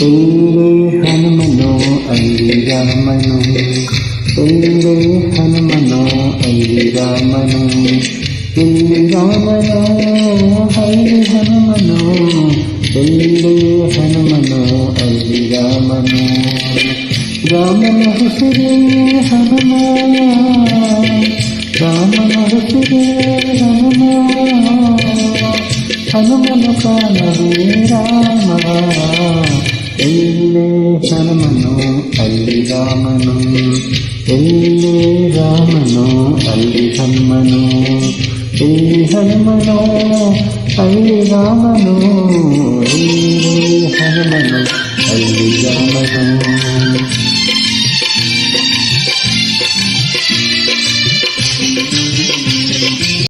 ಎಲ್ಲಿ ಹನುಮನೋ ಅಲ್ಲಿ ರಾಮನು, ಎಲ್ಲಿ ಹನುಮನೋ ಅಲ್ಲಿ ರಾಮನು, ಎಲ್ಲಿ ರಾಮನೋ ಅಲ್ಲಿ ಹನುಮನೋ, ಎಲ್ಲಿ ಹನುಮನೋ ಅಲ್ಲಿ ರಾಮನು. ರಾಮನ ಹೆಸರೇ ಹನುಮ, ರಾಮನ ಹೆಸರೇ ಹನುಮ, ಹನುಮನ ಪ್ರಾಣವೇ ರಾಮ. ಎಲ್ಲೇ ಹನುಮನು ಅಲ್ಲಿ ರಾಮನು, ಎಲ್ಲೇ ರಾಮನು ಅಲ್ಲಿ ಹನುಮನು, ಎಲ್ಲಿ ಹನುಮನು ಅಲ್ಲಿ ರಾಮನು, ಎಲ್ಲಿ ಹನುಮನು ಅಲ್ಲಿ ರಾಮನು.